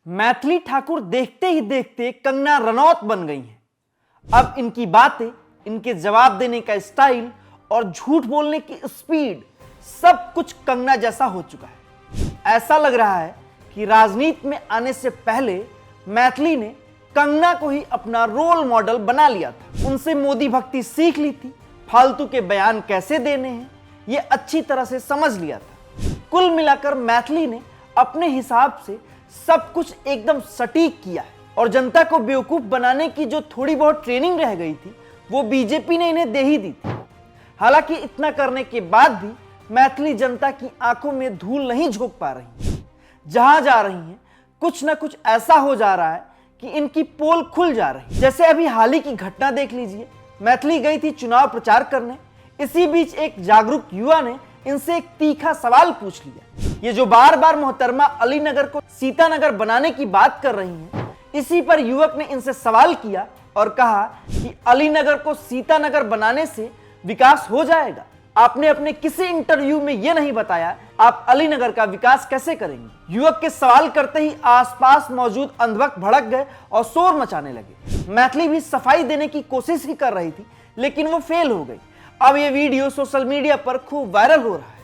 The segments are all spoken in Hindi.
मैथिली ठाकुर देखते ही देखते कंगना रनौत बन गई हैं। अब इनकी बातें, इनके जवाब देने का स्टाइल और झूठ बोलने की स्पीड सब कुछ कंगना जैसा हो चुका है। ऐसा लग रहा है कि राजनीति में आने से पहले मैथिली ने कंगना को ही अपना रोल मॉडल बना लिया था। उनसे मोदी भक्ति सीख ली थी, फालतू के बयान कैसे देने हैं ये अच्छी तरह से समझ लिया था। कुल मिलाकर मैथिली ने अपने हिसाब से सब कुछ एकदम सटीक किया है और जनता को बेवकूफ बनाने की जो थोड़ी बहुत ट्रेनिंग रह गई थी वो बीजेपी ने इन्हें दे ही दी थी। हालांकि इतना करने के बाद भी मैथिली जनता की आंखों में धूल नहीं झोंक पा रही। जहां जा रही हैं कुछ ना कुछ ऐसा हो जा रहा है कि इनकी पोल खुल जा रही। जैसे अभी हाल ही की घटना देख लीजिए, मैथिली गई थी चुनाव प्रचार करने, इसी बीच एक जागरूक युवा ने इनसे एक तीखा सवाल पूछ लिया। ये जो बार बार मोहतरमा अलीनगर को सीतानगर बनाने की बात कर रही हैं, इसी पर युवक ने इनसे सवाल किया और कहा कि अलीनगर को सीतानगर बनाने से विकास हो जाएगा। आपने अपने किसी इंटरव्यू में यह नहीं बताया आप अलीनगर का विकास कैसे करेंगे। युवक के सवाल करते ही आसपास मौजूद अंधभक्त भड़क गए और शोर मचाने लगे। मैथिली भी सफाई देने की कोशिश ही कर रही थी लेकिन वो फेल हो गई। अब ये वीडियो सोशल मीडिया पर खूब वायरल हो रहा है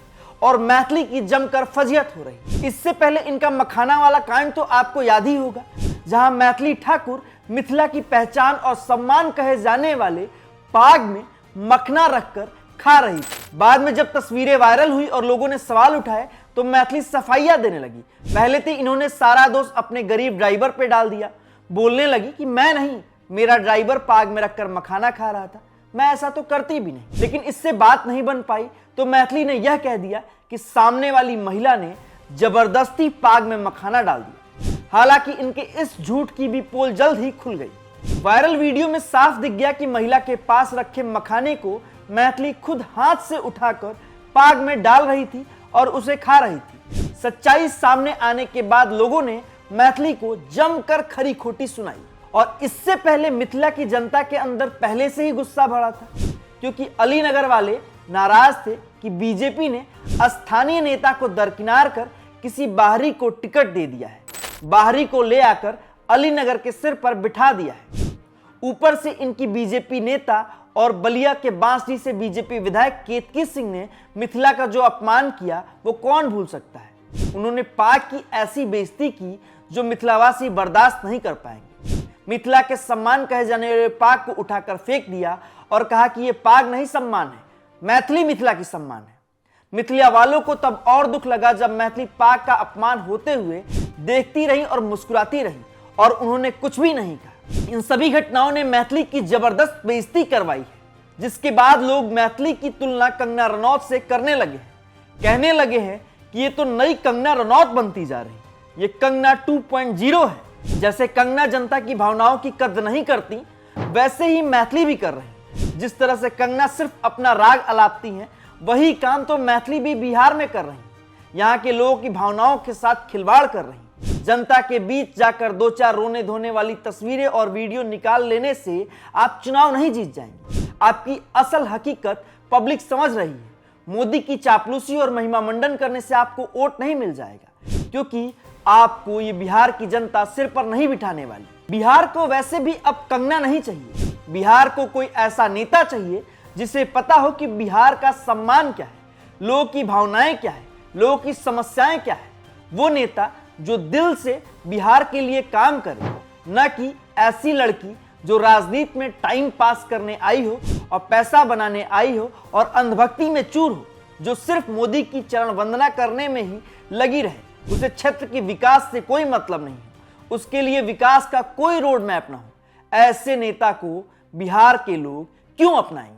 और मैथिली की जमकर फजीहत हो रही। इससे पहले इनका मखाना वाला कांड तो आपको याद ही होगा, जहां मैथिली ठाकुर मिथिला की पहचान और सम्मान कहे जाने वाले पाग में मखना रखकर खा रही थी। बाद में जब तस्वीरें वायरल हुई और लोगों ने सवाल उठाए तो मैथिली सफाइयां देने लगी। पहले तो इन्होंने सारा दोष अपने गरीब ड्राइवर पे डाल दिया। बोलने लगी कि मैं नहीं, मेरा ड्राइवर पाग में रखकर मखाना खा रहा था, मैं ऐसा तो करती भी नहीं। लेकिन इससे बात नहीं बन पाई तो मैथिली ने यह कह दिया कि सामने वाली महिला ने जबरदस्ती पाग में मखाना डाल दिया। हालांकि इनके इस झूठ की भी पोल जल्द ही खुल गई। वायरल वीडियो में साफ दिख गया कि महिला के पास रखे मखाने को मैथिली खुद हाथ से उठाकर पाग में डाल रही थी और उसे खा रही थी। सच्चाई सामने आने के बाद लोगों ने मैथिली को जमकर खरी खोटी सुनाई और इससे पहले मिथिला की जनता के अंदर पहले से ही गुस्सा भरा था, क्योंकि अलीनगर वाले नाराज थे कि बीजेपी ने स्थानीय नेता को दरकिनार कर किसी बाहरी को टिकट दे दिया है, बाहरी को ले आकर अलीनगर के सिर पर बिठा दिया है। ऊपर से इनकी बीजेपी नेता और बलिया के बांसडी से बीजेपी विधायक केतकी सिंह ने मिथिला का जो अपमान किया वो कौन भूल सकता है। उन्होंने पाक की ऐसी बेइज्जती की जो मिथिलावासी बर्दाश्त नहीं कर पाएंगे। मिथिला के सम्मान कहे जाने वाले पाग को उठाकर फेंक दिया और कहा कि यह पाग नहीं सम्मान है, मैथिली मिथिला की सम्मान है। मिथिला वालों को तब और दुख लगा जब मैथिली पाग का अपमान होते हुए देखती रही और मुस्कुराती रही और उन्होंने कुछ भी नहीं कहा। इन सभी घटनाओं ने मैथिली की जबरदस्त बेइज्जती करवाई है, जिसके बाद लोग मैथिली की तुलना कंगना रनौत से करने लगे हैं। कहने लगे हैं कि ये तो नई कंगना रनौत बनती जा रही, ये कंगना 2.0 है। जैसे कंगना जनता की भावनाओं की कद्र नहीं करती वैसे ही मैथिली भी कर रही। जिस तरह से कंगना सिर्फ अपना राग अलापती हैं, वही काम तो मैथिली भी बिहार में कर रही। यहाँ के लोगों की भावनाओं के साथ खिलवाड़ कर रही। जनता के बीच जाकर दो चार रोने धोने वाली तस्वीरें और वीडियो निकाल लेने से आप चुनाव नहीं जीत जाएंगे। आपकी असल हकीकत पब्लिक समझ रही है। मोदी की चापलूसी और महिमा मंडन करने से आपको वोट नहीं मिल जाएगा, क्योंकि आपको ये बिहार की जनता सिर पर नहीं बिठाने वाली। बिहार को वैसे भी अब कंगना नहीं चाहिए, बिहार को कोई ऐसा नेता चाहिए जिसे पता हो कि बिहार का सम्मान क्या है, लोगों की भावनाएं क्या है, लोगों की समस्याएं क्या है। वो नेता जो दिल से बिहार के लिए काम करे, न कि ऐसी लड़की जो राजनीति में टाइम पास करने आई हो और पैसा बनाने आई हो और अंधभक्ति में चूर हो, जो सिर्फ मोदी की चरण वंदना करने में ही लगी रहे। उसे क्षेत्र के विकास से कोई मतलब नहीं है, उसके लिए विकास का कोई रोड मैप ना हो। ऐसे नेता को बिहार के लोग क्यों अपनाएंगे।